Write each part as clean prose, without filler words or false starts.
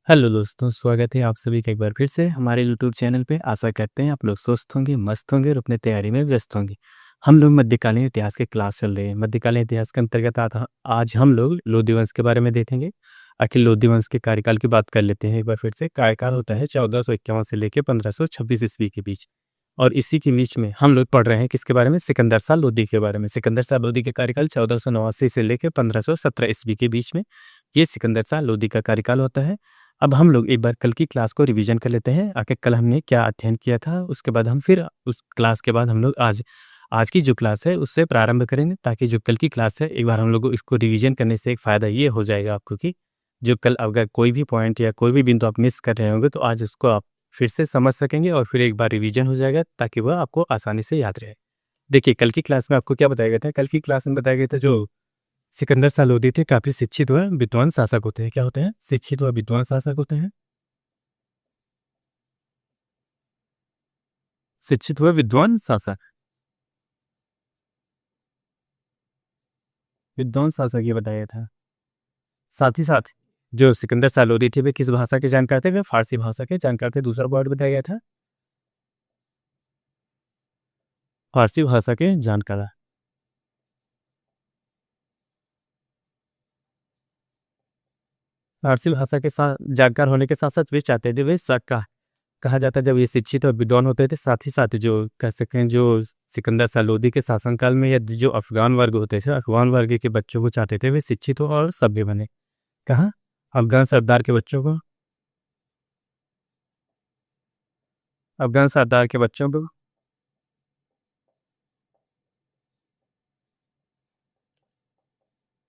Hello दोस्तों, स्वागत है आप सभी का एक बार फिर से हमारे यूट्यूब चैनल पे। आशा करते हैं आप लोग स्वस्थ होंगे, मस्त होंगे और अपने तैयारी में व्यस्त होंगे। हम लोग मध्यकालीन इतिहास के क्लास चल रहे हैं। मध्यकालीन इतिहास के अंतर्गत आज हम लोग लोधी वंश के बारे में देखेंगे। आखिर लोधी वंश के कार्यकाल की बात कर लेते हैं एक बार फिर से। कार्यकाल होता है 1451 से लेकर 1526 ईस्वी के बीच। और इसी के बीच में हम लोग पढ़ रहे हैं किसके बारे में? सिकंदर शाह लोधी के बारे में। सिकंदर शाह लोधी के कार्यकाल 1489 से लेकर 1517 ईस्वी के बीच में ये सिकंदर शाह लोधी का कार्यकाल होता है। अब हम लोग एक बार कल की क्लास को रिवीजन कर लेते हैं। आखिर कल हमने क्या अध्ययन किया था, उसके बाद हम फिर उस क्लास के बाद हम लोग आज की जो क्लास है उससे प्रारंभ करेंगे, ताकि जो कल की क्लास है एक बार हम लोग को इसको रिवीजन करने से एक फ़ायदा ये हो जाएगा आपको कि जो कल अगर कोई भी पॉइंट या कोई भी बिंदु आप मिस कर रहे होंगे तो आज उसको आप फिर से समझ सकेंगे और फिर एक बार रिवीजन हो जाएगा, ताकि वह आपको आसानी से याद रहे। देखिए, कल की क्लास में आपको क्या बताया गया था? कल की क्लास में बताया गया था जो सिकंदर शाह लोधी थे काफ़ी शिक्षित व विद्वान शासक होते हैं। क्या होते हैं? शिक्षित व विद्वान शासक होते हैं। शिक्षित व विद्वान शासक। विद्वान शासक ये बताया था। साथ ही साथ जो सिकंदर शाह लोधी थे वे किस भाषा के जानकार थे? वे फारसी भाषा के जानकार थे। दूसरा पॉइंट बताया गया था फारसी भाषा के जानकार। फारसी भाषा के साथ जानकार होने के साथ साथ वे चाहते थे वे कहा जाता है जब ये शिक्षित और विद्वान होते थे। साथ ही साथ जो कह सकते हैं जो सिकंदर शाह लोधी के शासनकाल में या जो अफगान वर्ग होते थे, अफगान वर्ग के बच्चों को चाहते थे वे शिक्षित हो और सभ्य बने। कहाँ? अफगान सरदार के बच्चों को। अफगान सरदार के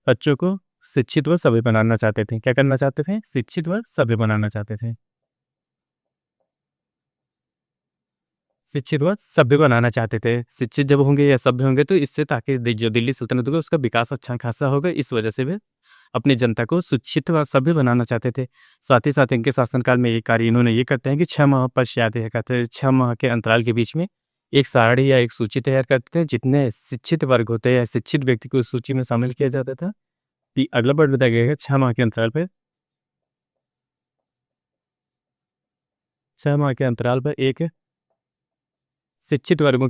बच्चों को शिक्षित व सभ्य बनाना चाहते थे। क्या करना चाहते थे? शिक्षित व सभ्य बनाना चाहते थे। शिक्षित व सभ्य बनाना चाहते थे। शिक्षित जब होंगे या सभ्य होंगे तो इससे ताकि जो दिल्ली सल्तनत होगा उसका विकास अच्छा खासा होगा। इस वजह से वे अपनी जनता को शिक्षित व सभ्य बनाना चाहते थे। साथ ही साथ इनके शासनकाल में ये कार्य इन्होंने ये करते हैं कि 6 माह पश्चात यह कहते हैं 6 माह के अंतराल के बीच में एक सारणी या एक सूची तैयार करते हैं। जितने शिक्षित वर्ग होते हैं या शिक्षित व्यक्ति को उस सूची में शामिल किया जाता था। अगला पॉइंट बताया गया है 6 माह के अंतराल पर 6 माह के अंतराल पर एक शिक्षित वर्गों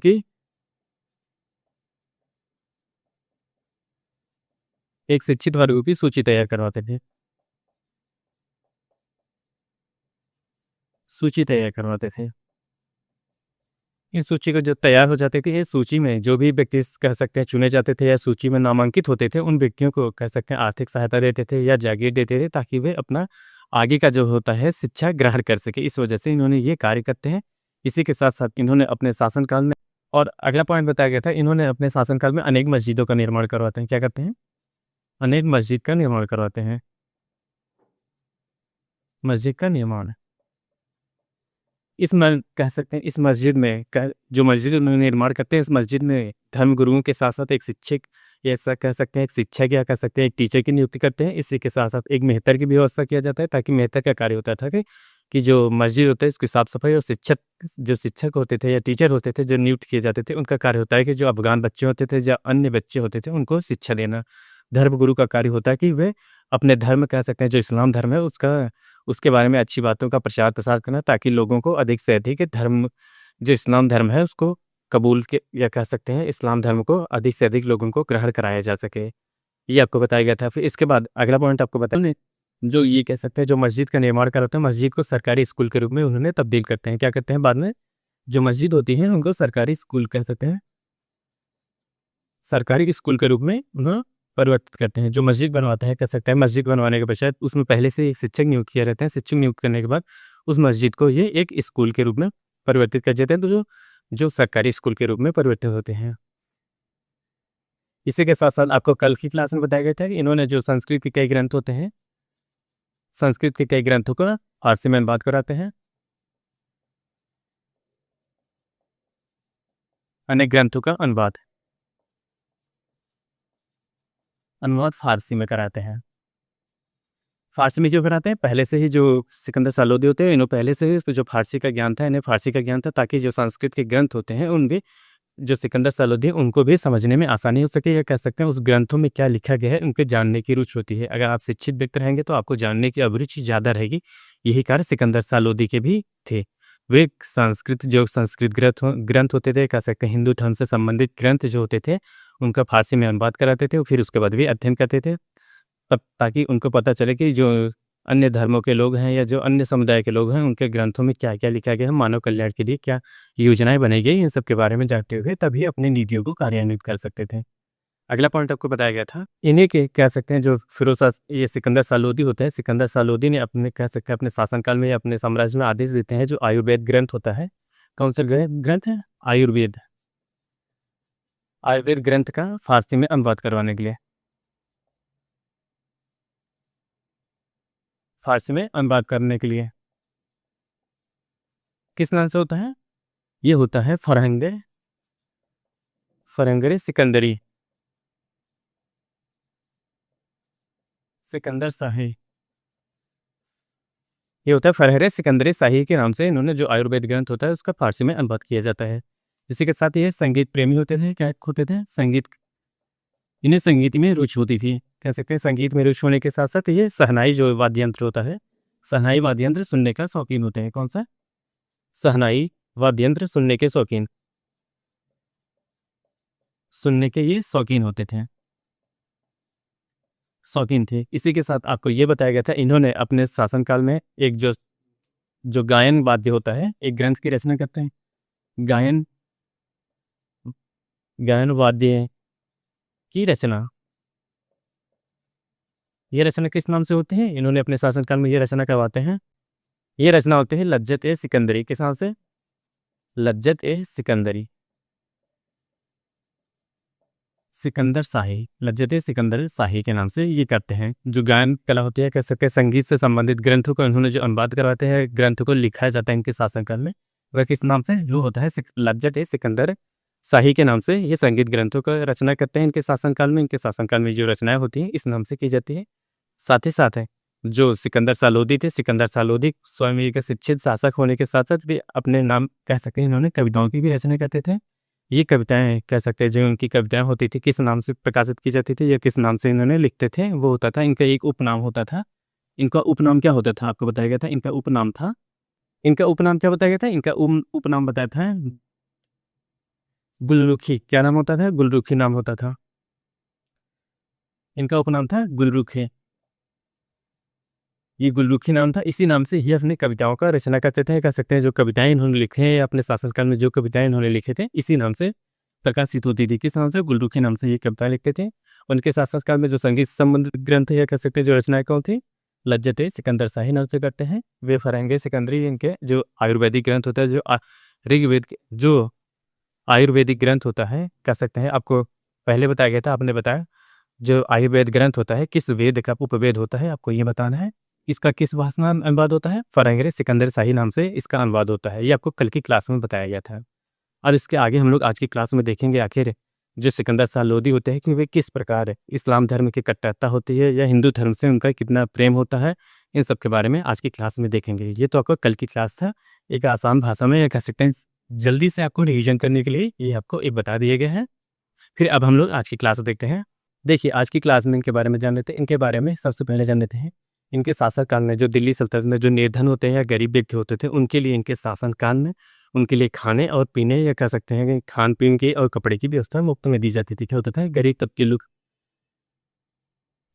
की सूची तैयार करवाते थे। सूची तैयार करवाते थे। इस सूची को जब तैयार हो जाती थी, इस सूची में जो भी व्यक्ति कह सकते हैं चुने जाते थे या सूची में नामांकित होते थे, उन व्यक्तियों को कह सकते हैं आर्थिक सहायता देते थे या जागीर देते थे, ताकि वे अपना आगे का जो होता है शिक्षा ग्रहण कर सके। इस वजह से इन्होंने ये कार्य करते हैं। इसी के साथ साथ इन्होंने अपने शासनकाल में और अगला पॉइंट बताया गया था, इन्होंने अपने शासनकाल में अनेक मस्जिदों का निर्माण करवाते हैं। क्या करते हैं? अनेक मस्जिद का निर्माण करवाते हैं। मस्जिद का निर्माण कह सकते हैं इस मस्जिद में जो मस्जिद उन्होंने निर्माण करते हैं, इस मस्जिद में धर्म गुरुओं के साथ साथ एक शिक्षक या ऐसा कह सकते हैं एक शिक्षक या कह सकते हैं एक टीचर की नियुक्ति करते हैं। इसी के साथ साथ एक मेहतर की भी व्यवस्था किया जाता है, ताकि मेहतर का कार्य होता था कि जो मस्जिद होता है इसकी साफ सफाई और शिक्षक होते थे या टीचर होते थे जो नियुक्त किए जाते थे, उनका कार्य होता है कि जो अफगान बच्चे होते थे या अन्य बच्चे होते थे उनको शिक्षा देना। धर्म गुरु का कार्य होता है कि वे अपने धर्म कह सकते हैं जो इस्लाम धर्म है उसके बारे में अच्छी बातों का प्रचार प्रसार करना, ताकि लोगों को अधिक से अधिक धर्म जो इस्लाम धर्म है उसको कबूल के या कह सकते हैं इस्लाम धर्म को अधिक से अधिक लोगों को ग्रहण कराया जा सके। ये आपको बताया गया था। फिर इसके बाद अगला पॉइंट आपको बताया जो ये कह सकते हैं जो मस्जिद का निर्माण कराते हैं, मस्जिद को सरकारी स्कूल के रूप में उन्होंने तब्दील करते हैं। क्या करते हैं बाद में? जो मस्जिद होती है उनको सरकारी स्कूल कह सकते हैं, सरकारी स्कूल के रूप में उन्हें परिवर्तित करते हैं। जो मस्जिद बनवाता है कह सकते हैं मस्जिद बनवाने के पश्चात उसमें पहले से एक शिक्षक नियुक्त किया रहता है। शिक्षक नियुक्त करने के बाद उस मस्जिद को ये एक स्कूल के रूप में परिवर्तित कर देते हैं, तो जो सरकारी स्कूल के रूप में परिवर्तित होते हैं। इसी के साथ साथ आपको कल की क्लास में बताया गया था कि इन्होंने जो संस्कृत के कई ग्रंथ होते हैं, संस्कृत के कई ग्रंथों को फारसी में अनुवाद कराते हैं। अनेक ग्रंथों का अनुवाद फारसी में कराते हैं। फारसी में क्यों कराते हैं? पहले से ही जो सिकंदर शाह लोधी होते हैं इन्हों पहले से ही जो फारसी का ज्ञान था, इन्हें फारसी का ज्ञान था, ताकि जो संस्कृत के ग्रंथ होते हैं उन भी जो सिकंदर शाह लोधी उनको भी समझने में आसानी हो सके, या कह सकते हैं उस ग्रंथों में क्या लिखा गया है उनके जानने की रुचि होती है। अगर आप शिक्षित व्यक्ति रहेंगे तो आपको जानने की अभिरुचि ज़्यादा रहेगी। यही कार्य सिकंदर सालोदी के भी थे। वे संस्कृत ग्रंथ होते थे, कह सकते हैं हिंदू धर्म से संबंधित ग्रंथ जो होते थे उनका फारसी में अनुवाद कराते थे, फिर उसके बाद भी अध्ययन करते थे, तब ताकि उनको पता चले कि जो अन्य धर्मों के लोग हैं या जो अन्य समुदाय के लोग हैं उनके ग्रंथों में क्या क्या लिखा गया है, मानव कल्याण के लिए क्या योजनाएं बनाई गई, इन सब के बारे में जानते हुए तभी अपनी नीतियों को कार्यान्वित कर सकते थे। अगला पॉइंट आपको बताया गया था, इन्हीं के कह सकते हैं जो ये सिकंदर सालोदी होता है, सिकंदर सालोदी ने अपने कह सकते हैं अपने शासनकाल में या अपने साम्राज्य में आदेश देते हैं जो आयुर्वेद ग्रंथ होता है। कौन सा ग्रंथ है? आयुर्वेद ग्रंथ का फारसी में अनुवाद करवाने के लिए, फारसी में अनुवाद करने के लिए किस नाम से होता है? ये होता है फरहंगरे सिकंदरी, सिकंदर शाही। ये होता है फरहरे सिकंदरी शाही के नाम से इन्होंने जो आयुर्वेद ग्रंथ होता है उसका फारसी में अनुवाद किया जाता है। इसी के साथ ये संगीत प्रेमी होते थे, क्या होते थे? संगीत, इन्हें संगीत में रुचि होती थी, कह सकते हैं संगीत में रुचि होने के साथ साथ ये शहनाई जो वाद्य यंत्र होता है, शहनाई वाद्य यंत्र सुनने का शौकीन होते हैं। कौन सा? शहनाई वाद्य यंत्र सुनने के शौकीन, सुनने के ये शौकीन होते थे, शौकीन थे। इसी के साथ आपको ये बताया गया था इन्होंने अपने शासनकाल में एक जो जो गायन वाद्य होता है, एक ग्रंथ की रचना करते हैं। गायन गायन वाद्य की रचना, ये रचना किस नाम से होती है? इन्होंने अपने शासनकाल में ये रचना करवाते हैं, ये रचना होते हैं लज्जत ए सिकंदरी। किस नाम से? लज्जत ए सिकंदरी, सिकंदर शाही, लज्जत ए सिकंदर शाही के नाम से ये करते हैं। जो गायन कला होती है, कह सकते हैं संगीत से संबंधित ग्रंथों को इन्होंने जो अनुवाद करवाते हैं, ग्रंथों को लिखाया जाता है इनके शासनकाल में, वह किस नाम से? जो होता है लज्जत ए सिकंदर शाही के नाम से ये संगीत ग्रंथों का रचना करते हैं इनके शासनकाल में। इनके शासनकाल में जो रचनाएं होती हैं इस नाम से की जाती है। साथ ही साथ है जो सिकंदर सालोदी थे, सिकंदर सालोदी स्वयं एक शिक्षित शासक होने के साथ साथ भी अपने नाम कह सकते हैं इन्होंने कविताओं की भी रचना करते थे। ये कविताएं कह सकते हैं जो उनकी कविताएं होती थी किस नाम से प्रकाशित की जाती थी या किस नाम से इन्होंने लिखते थे, वो होता था इनका एक उपनाम होता था। इनका उपनाम क्या होता था? आपको बताया गया था इनका उपनाम था, इनका उपनाम क्या बताया गया था? इनका उपनाम बताया था गुलरुखी। क्या नाम होता था? गुलरुखी नाम होता था, इनका उपनाम था गुलरुखी। ये गुलरुखी नाम था, इसी नाम से ये अपनी कविताओं का रचना करते थे। कह सकते हैं जो कविताएं इन्होंने लिखे हैं अपने शासनकाल में, जो कविताएं इन्होंने लिखे थे इसी नाम से प्रकाशित होती थी। किस नाम से? गुलरुखी नाम से ये कविताएं लिखते थे। उनके शासनकाल में जो संगीत संबंधित ग्रंथ या कह सकते हैं जो रचनाएं कौन थी? लज्जत ए सिकंदर शाही नाम से करते हैं। वे फरहंगे सिकंदरी इनके जो आयुर्वेदिक ग्रंथ होता है, जो ऋग्वेद के जो आयुर्वेदिक ग्रंथ होता है, कह सकते हैं आपको पहले बताया गया था, आपने बताया जो आयुर्वेद ग्रंथ होता है किस वेद का उपवेद होता है, आपको ये बताना है। इसका किस भाषा में अनुवाद होता है? फरहंगरे सिकंदर शाही नाम से इसका अनुवाद होता है। ये आपको कल की क्लास में बताया गया था। और इसके आगे हम लोग आज की क्लास में देखेंगे आखिर जो सिकंदर शाह लोदी होते हैं कि वे किस प्रकार इस्लाम धर्म की कट्टरता होती है या हिंदू धर्म से उनका कितना प्रेम होता है, इन सब के बारे में आज की क्लास में देखेंगे। ये तो आपको कल की क्लास था, एक आसान भाषा में या कह सकते हैं जल्दी से आपको रिवीजन करने के लिए ये आपको एक बता दिए गए हैं। फिर अब हम लोग आज की क्लास देखते हैं। देखिए आज की क्लास में इनके बारे में जान लेते हैं। इनके बारे में सबसे पहले जान लेते हैं इनके शासनकाल में जो दिल्ली सल्तनत में जो निर्धन होते हैं या गरीब व्यक्ति होते थे उनके लिए इनके शासनकाल में उनके लिए खाने और पीने या कह सकते हैं कि खान पीन की और कपड़े की व्यवस्था मुफ्त में दी जाती थी। क्या होता था? गरीब तबके लोग,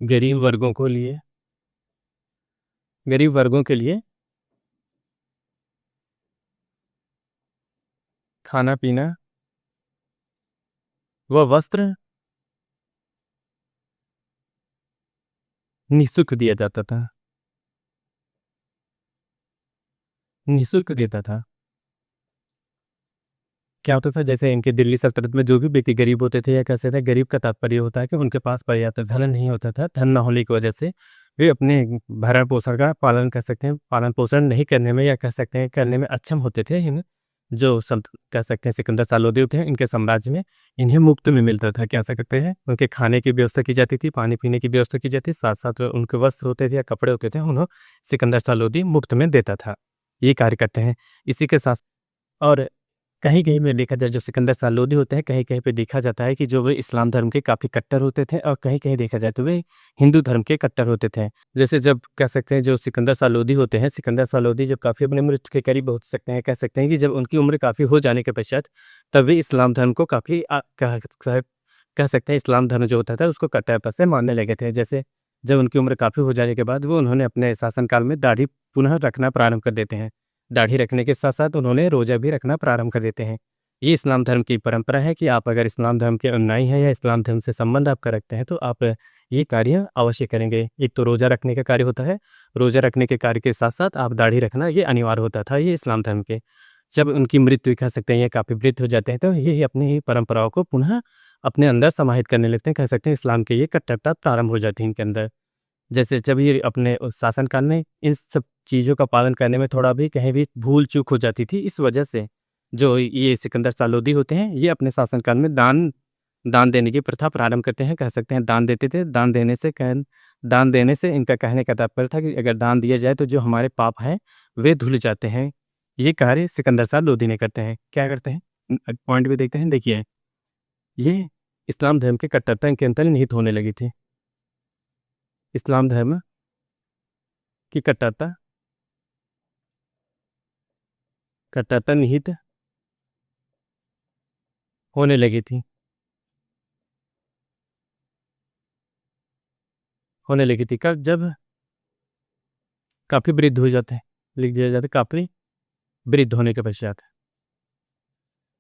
गरीब वर्गों को लिए, गरीब वर्गों के लिए खाना पीना व वस्त्र निःशुल्क दिया जाता था, निःशुल्क देता था। क्या होता था? जैसे इनके दिल्ली सल्तनत में जो भी व्यक्ति गरीब होते थे या कैसे थे, गरीब का तात्पर्य होता है कि उनके पास पर्याप्त धन नहीं होता था। धन न होने की वजह से वे अपने भरण पोषण का पालन कर सकते हैं, पालन पोषण नहीं करने में या कह सकते हैं करने में अक्षम होते थे। इन जो संत कह सकते हैं सिकंदर सालोदी होते हैं इनके साम्राज्य में इन्हें मुफ्त में मिलता था। क्या सकते हैं उनके खाने की व्यवस्था की जाती थी, पानी पीने की व्यवस्था की जाती थी, साथ साथ उनके वस्त्र होते थे या कपड़े होते थे उन्हें सिकंदर सालोदी मुफ्त में देता था। ये कार्य करते हैं। इसी के साथ और कहीं-कहीं में देखा जाए जो सिकंदर शाह लोदी होते हैं, कहीं-कहीं पे देखा जाता है कि जो वे इस्लाम धर्म के काफ़ी कट्टर होते थे और कहीं-कहीं देखा जाए तो वे हिंदू धर्म के कट्टर होते थे। जैसे जब कह सकते हैं जो सिकंदर शाह लोदी होते हैं, सिकंदर शाह लोदी जब काफ़ी अपनी मृत्यु के करीब हो सकते हैं, कह सकते हैं कि जब उनकी उम्र काफ़ी हो जाने के पश्चात तब वे इस्लाम धर्म को काफ़ी कह सकते हैं इस्लाम धर्म जो होता था उसको कट्टरता से मानने लगे थे। जैसे जब उनकी उम्र काफ़ी हो जाने के बाद वो उन्होंने अपने शासनकाल में दाढ़ी पुनः रखना प्रारंभ कर देते हैं। दाढ़ी रखने के साथ-साथ उन्होंने रोज़ा भी रखना प्रारंभ कर देते हैं। ये इस्लाम धर्म की परंपरा है कि आप अगर इस्लाम धर्म के अनुयायी हैं या इस्लाम धर्म से संबंध आपका रखते हैं तो आप ये कार्य अवश्य करेंगे। एक तो रोज़ा रखने का कार्य होता है, रोज़ा रखने के कार्य के साथ-साथ आप दाढ़ी रखना ये अनिवार्य होता था, ये इस्लाम धर्म के। जब उनकी मृत्यु कह सकते हैं या काफ़ी वृद्ध हो जाते हैं तो ये अपनी ही परंपराओं को पुनः अपने अंदर समाहित करने लगते हैं। कह सकते हैं इस्लाम की ये कट्टरता प्रारंभ हो जाती है इनके अंदर। जैसे जब ये अपने शासनकाल में इन सब चीज़ों का पालन करने में थोड़ा भी कहीं भी भूल-चूक हो जाती थी, इस वजह से जो ये सिकंदर शाह लोदी होते हैं, ये अपने शासनकाल में दान दान देने की प्रथा प्रारंभ करते हैं। कह सकते हैं दान देते थे, दान देने से इनका कहने का तात्पर्य था कि अगर दान दिया जाए तो जो हमारे पाप हैं, वे धुल जाते हैं। ये कार्य सिकंदर शाह लोदी ने करते हैं। क्या करते हैं? पॉइंट भी देखते हैं, देखिए, ये इस्लाम धर्म की कट्टरता इनके अंदर निहित होने लगी थी। इस्लाम धर्म की कट्टरता निहित होने लगी थी। कब? जब काफ़ी वृद्ध हो जाते हैं, लिख दिया जाता है काफ़ी वृद्ध होने के पश्चात।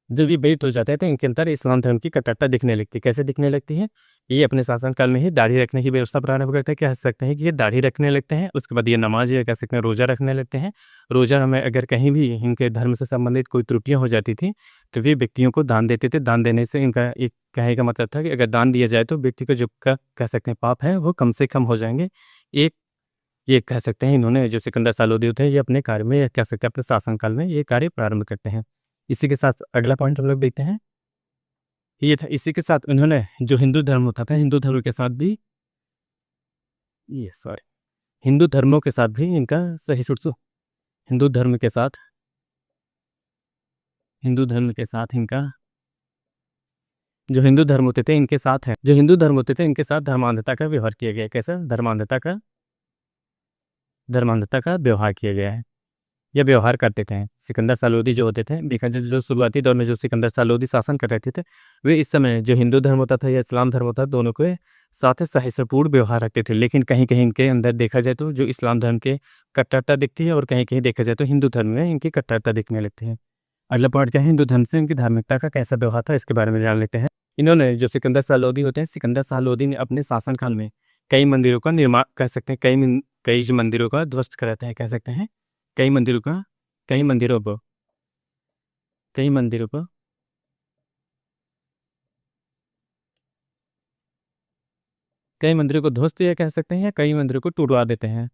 जब ये वृद्ध हो जाते हैं तो इनके अंदर इस्लाम धर्म की कट्टरता दिखने लगती है। कैसे दिखने लगती है? ये अपने शासनकाल में ही दाढ़ी रखने की व्यवस्था प्रारंभ करते हैं। कह सकते हैं कि ये दाढ़ी रखने लगते हैं, उसके बाद ये नमाज़ या कह सकते हैं रोज़ा रखने लगते हैं। रोज़ा में अगर कहीं भी इनके धर्म से संबंधित कोई त्रुटियाँ हो जाती थी, तो वे व्यक्तियों को दान देते थे। दान देने से इनका एक कहने का मतलब था कि अगर दान दिया जाए तो व्यक्ति को जो कह सकते हैं पाप है वो कम से कम हो जाएँगे। एक ये कह सकते हैं इन्होंने जो सिकंदर शाह लोदी होते हैं, ये अपने कार्य में या कह सकते हैं अपने शासनकाल में ये कार्य प्रारंभ करते हैं। इसी के साथ अगला पॉइंट हम लोग देखते हैं। ये था इसी के साथ उन्होंने जो हिंदू धर्म होता था, हिंदू धर्म के साथ भी ये सॉरी हिंदू धर्मों के साथ भी इनका सही सुरसु हिंदू धर्म के साथ हिंदू धर्म के साथ इनका जो हिंदू धर्म होते थे इनके साथ है जो हिंदू धर्म होते थे इनके साथ धर्मांधता का व्यवहार किया गया है। कैसा? धर्मांधता का व्यवहार किया गया है या व्यवहार करते थे। सिकंदर शाह लोदी जो होते थे, देखा जाए जो शुरुआती दौर में जो सिकंदर शाह लोदी शासन कर रहे थे, वे इस समय जो हिंदू धर्म होता था या इस्लाम धर्म होता था, दोनों के साथ सहिष्णुपूर्ण व्यवहार रखते थे। लेकिन कहीं-कहीं इनके अंदर देखा जाए तो जो इस्लाम धर्म के कट्टरता दिखती है और कहीं-कहीं देखा जाए तो हिंदू धर्म में इनकी कट्टरता दिखने लगती है। अगला पॉइंट क्या है? हिंदू धर्म से इनकी धार्मिकता का कैसा व्यवहार था, इसके बारे में जान लेते हैं। इन्होंने जो सिकंदर शाह लोदी होते हैं, सिकंदर शाह लोदी ने अपने शासनकाल में कई मंदिरों का निर्माण कह सकते हैं कई जो मंदिरों का ध्वस्त कराते हैं, कह सकते हैं कई मंदिरों का कई मंदिरों को कई मंदिरों को कई मंदिरों को ध्वस्त या कह सकते हैं या कई मंदिरों को टूटवा देते हैं।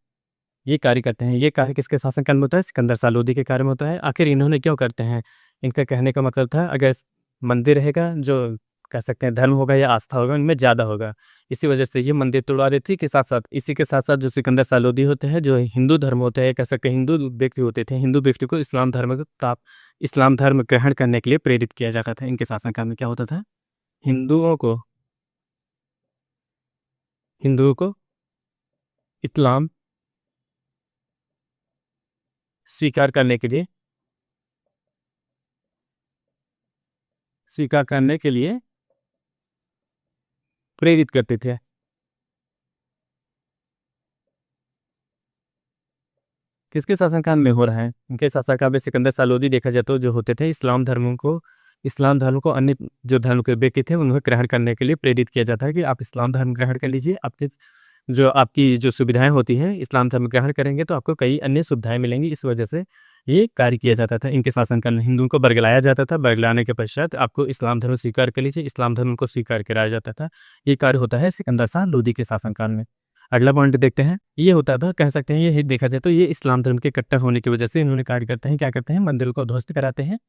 ये कार्य करते हैं। ये कार्य किसके शासनकाल में होता है? सिकंदर शाह लोदी के कार्य में होता है। आखिर इन्होंने क्यों करते हैं? इनका कहने का मतलब था अगर मंदिर रहेगा जो कह सकते हैं धर्म होगा या आस्था होगा उनमें ज़्यादा होगा। इसी वजह से ये मंदिर तुड़वा देती है के साथ-साथ इसी के साथ-साथ जो सिकंदर शाह लोदी होते हैं, जो हिंदू धर्म होते हैं, कह सकते हैं हिंदू व्यक्ति होते थे, हिंदू व्यक्ति को इस्लाम धर्म ग्रहण करने के लिए प्रेरित किया जाता था। इनके शासनकाल में क्या होता था? हिंदुओं को हिंदुओं को इस्लाम स्वीकार करने के लिए प्रेरित करते थे। किसके शासनकाल में हो रहा है? इनके शासनकाल में सिकंदर शाह लोदी देखा जाए तो जो होते थे इस्लाम धर्म को अन्य जो धर्म के व्यक्ति थे उन्हें ग्रहण करने के लिए प्रेरित किया जाता है कि आप इस्लाम धर्म ग्रहण कर लीजिए। आपकी जो सुविधाएं होती हैं इस्लाम धर्म ग्रहण करेंगे तो आपको कई अन्य सुविधाएं मिलेंगी। इस वजह से ये कार्य किया जाता था। इनके शासनकाल में हिंदुओं को बरगलाया जाता था। बरगलाने के पश्चात आपको इस्लाम धर्म स्वीकार कर लीजिए, इस्लाम धर्म को स्वीकार कराया जाता था। ये कार्य होता है सिकंदर शाह लोदी के शासनकाल में। अगला पॉइंट देखते हैं। ये होता था कह सकते हैं ये देखा जाए तो ये इस्लाम धर्म के कट्टर होने की वजह से इन्होंने कार्य करते हैं। क्या करते हैं? मंदिरों को ध्वस्त कराते हैं।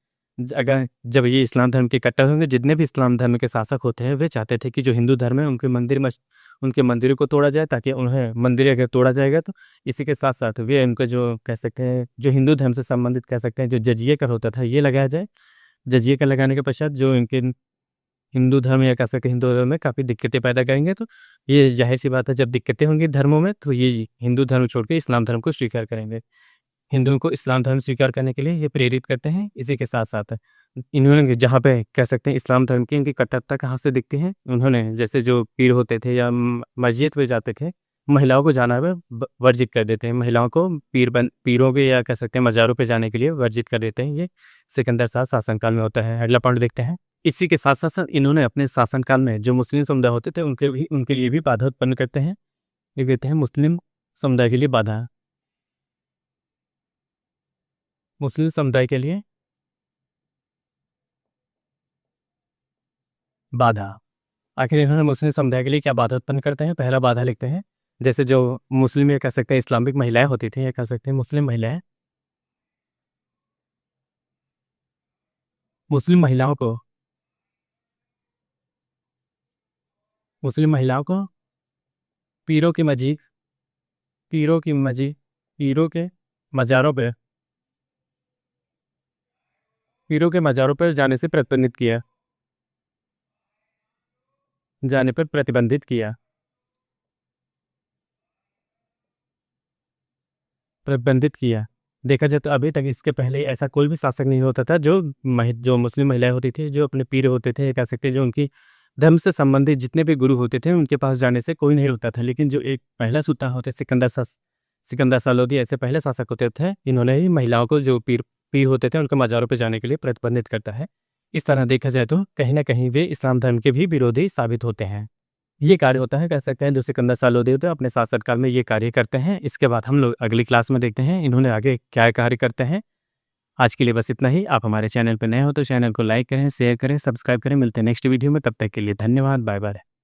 अगर जब ये इस्लाम धर्म के कट्टर होंगे, जितने भी इस्लाम धर्म के शासक होते हैं वे चाहते थे कि जो हिंदू धर्म है उनके मंदिरों को तोड़ा जाए, ताकि उन्हें मंदिर अगर तोड़ा जाएगा तो इसी के साथ साथ वे उनको जो कह सकते हैं जो हिंदू धर्म से संबंधित कह सकते हैं जो जजिया कर होता था ये लगाया जाए। जजिए का लगाने के पश्चात जो इनके हिंदू धर्म या कह सकते हैं हिंदू धर्म में काफ़ी दिक्कतें पैदा करेंगे। तो ये ज़ाहिर-सी बात है, जब दिक्कतें होंगी धर्मों में तो ये हिंदू धर्म छोड़ के इस्लाम धर्म को स्वीकार करेंगे। हिंदुओं को इस्लाम धर्म स्वीकार करने के लिए ये प्रेरित करते हैं। इसी के साथ-साथ इन्होंने जहाँ पे कह सकते हैं इस्लाम धर्म की इनकी कट्टरता कहाँ से दिखती है, उन्होंने जैसे जो पीर होते थे या मस्जिद पे जाते थे, महिलाओं को जाना व वर्जित कर देते हैं। महिलाओं को पीरों के या कह सकते हैं मज़ारों पे जाने के लिए वर्जित कर देते हैं। ये सिकंदर शाह शासनकाल में होता है। अगला पॉइंट देखते हैं। इसी के साथ-साथ इन्होंने अपने शासनकाल में जो मुस्लिम समुदाय होते थे उनके लिए भी बाधा उत्पन्न करते हैं। ये कहते हैं मुस्लिम समुदाय के लिए बाधा। मुस्लिम समुदाय के लिए बाधा। आखिर इन्होंने मुस्लिम समुदाय के लिए क्या बाधा उत्पन्न करते हैं? पहला बाधा लिखते हैं, जैसे जो मुस्लिम या कह सकते हैं इस्लामिक महिलाएँ होती थीं या कह सकते हैं मुस्लिम महिलाओं को मुस्लिम महिलाओं को पीरों की मस्जिद पीरों की मस्जिद पीरों के मज़ारों पे पीरों के मज़ारों पर जाने से प्रतिबंधित किया। देखा जाए तो अभी तक इसके पहले ऐसा कोई भी शासक नहीं होता था जो मुस्लिम महिलाएँ होती थी, जो अपने पीर होते थे, कह सकते हैं जो उनकी धर्म से संबंधित जितने भी गुरु होते थे, उनके पास जाने से कोई नहीं रोकता था। लेकिन जो एक पहला सुल्तान होते सिकंदर शाह लोदी ऐसे पहले शासक होते थे, इन्होंने ही महिलाओं को जो पीर पीर होते थे, उनके मज़ारों पे जाने के लिए प्रतिबंधित करता है। इस तरह देखा जाए तो कहीं न कहीं वे इस्लाम धर्म के भी विरोधी साबित होते हैं। ये कार्य होता है, कह सकते हैं जो सिकंदर शाह लोदी होते हैं अपने शासनकाल में ये कार्य करते हैं। इसके बाद हम लोग अगली क्लास में देखते हैं इन्होंने आगे क्या कार्य करते हैं। आज के लिए बस इतना ही। आप हमारे चैनल पर नए हो तो चैनल को लाइक करें, शेयर करें, सब्सक्राइब करें। मिलते हैं नेक्स्ट वीडियो में, तब तक के लिए धन्यवाद। Bye bye.